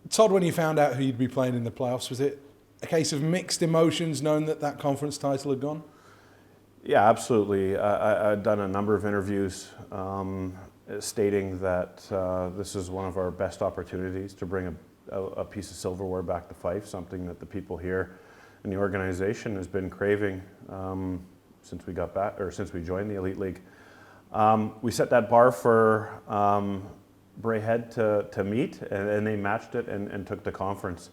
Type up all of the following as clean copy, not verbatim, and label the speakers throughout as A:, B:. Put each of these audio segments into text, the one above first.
A: Todd, when you found out who you'd be playing in the playoffs, was it a case of mixed emotions knowing that that conference title had gone?
B: Yeah, absolutely. I'd done a number of interviews stating that this is one of our best opportunities to bring a piece of silverware back to Fife, something that the people here in the organization has been craving since we got back, or since we joined the Elite League. We set that bar for Braehead to meet, and they matched it and took the conference.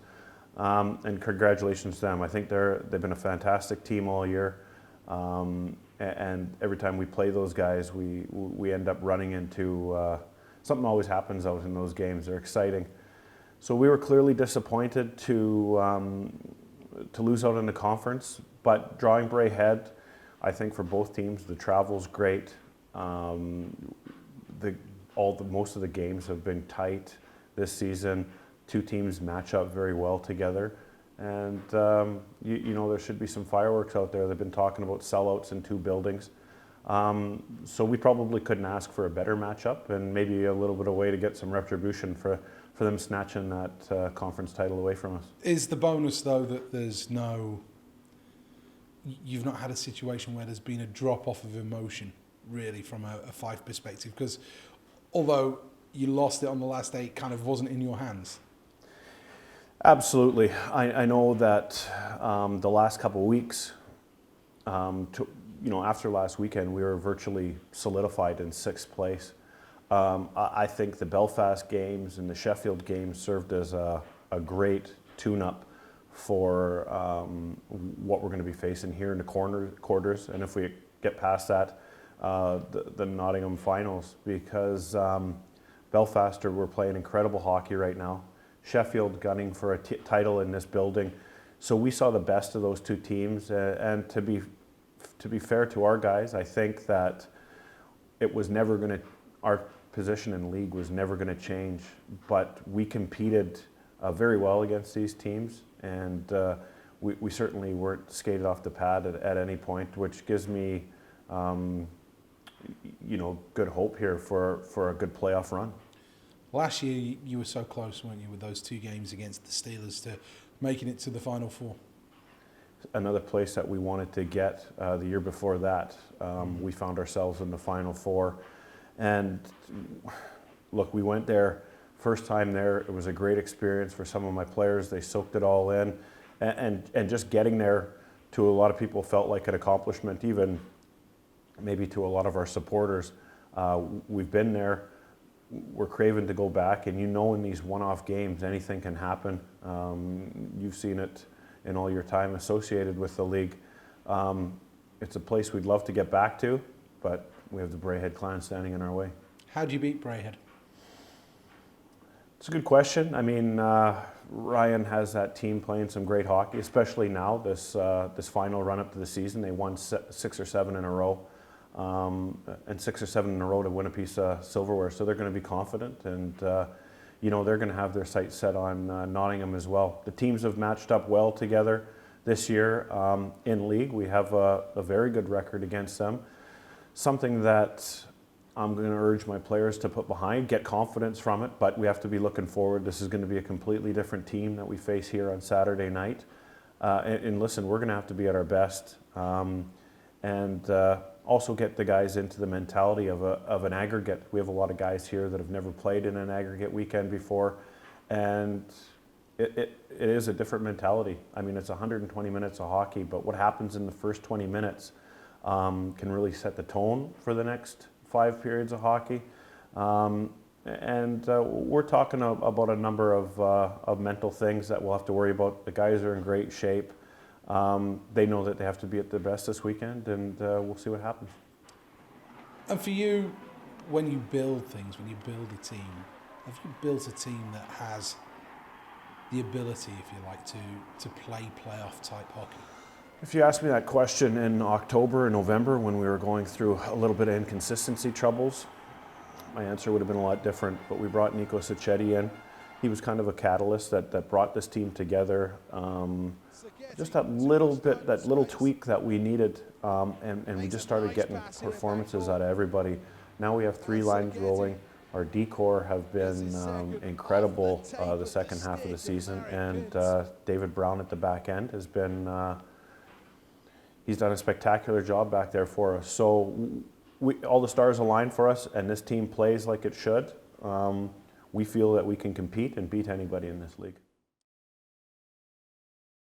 B: And congratulations to them. I think they've been a fantastic team all year. And every time we play those guys, we end up running into something always happens out in those games. They're exciting. So we were clearly disappointed to lose out in the conference, but drawing Braehead, I think for both teams, the travel's great. Most of the games have been tight this season. Two teams match up very well together. And, you know, there should be some fireworks out there. They've been talking about sellouts in two buildings. So we probably couldn't ask for a better matchup, and maybe a little bit of way to get some retribution for them snatching that conference title away from us.
A: Is the bonus, though, that you've not had a situation where there's been a drop-off of emotion, really, from a Fife perspective? Because although you lost it on the last day, it kind of wasn't in your hands.
B: Absolutely. I know that the last couple of weeks, after last weekend, we were virtually solidified in 6th place. I think the Belfast games and the Sheffield games served as a great tune-up for what we're going to be facing here in the quarters, and if we get past that, the Nottingham finals, because Belfast we're playing incredible hockey right now. Sheffield gunning for a title in this building. So we saw the best of those two teams, and to be fair to our guys, I think that it was never going to, our position in the league was never going to change, but we competed very well against these teams, and we certainly weren't skated off the pad at any point, which gives me good hope here for a good playoff run.
A: Last year, you were so close, weren't you, with those two games against the Steelers to making it to the Final Four?
B: Another place that we wanted to get the year before that. We found ourselves in the Final Four. And look, we went there, first time there. It was a great experience for some of my players. They soaked it all in. And just getting there, to a lot of people, felt like an accomplishment, even maybe to a lot of our supporters. We've been there. We're craving to go back, and in these one-off games, anything can happen. You've seen it in all your time associated with the league. It's a place we'd love to get back to, but we have the Braehead clan standing in our way.
A: How do you beat Braehead?
B: It's a good question. I mean, Ryan has that team playing some great hockey, especially now, this final run-up to the season. They won 6 or 7 in a row. And 6 or 7 in a row to win a piece of silverware. So they're going to be confident, and they're going to have their sights set on Nottingham as well. The teams have matched up well together this year in league. We have a very good record against them. Something that I'm going to urge my players to put behind, get confidence from it, but we have to be looking forward. This is going to be a completely different team that we face here on Saturday night. And listen, we're going to have to be at our best. Also get the guys into the mentality of an aggregate. We have a lot of guys here that have never played in an aggregate weekend before, and it is a different mentality. I mean, it's 120 minutes of hockey, but what happens in the first 20 minutes can really set the tone for the next 5 periods of hockey. We're talking about a number of mental things that we'll have to worry about. The guys are in great shape. They know that they have to be at their best this weekend, and we'll see what happens.
A: And for you, when you build things, when you build a team, have you built a team that has the ability, if you like, to play playoff type hockey?
B: If you asked me that question in October and November when we were going through a little bit of inconsistency troubles, my answer would have been a lot different. But we brought Nico Sacchetti in. He was kind of a catalyst that brought this team together. Just that little tweak that we needed, and we just started getting performances out of everybody. Now we have 3 lines rolling. Our D-core have been incredible the second half of the season, and David Brown at the back end has been, he's done a spectacular job back there for us. So all the stars align for us, and this team plays like it should. We feel that we can compete and beat anybody in this league.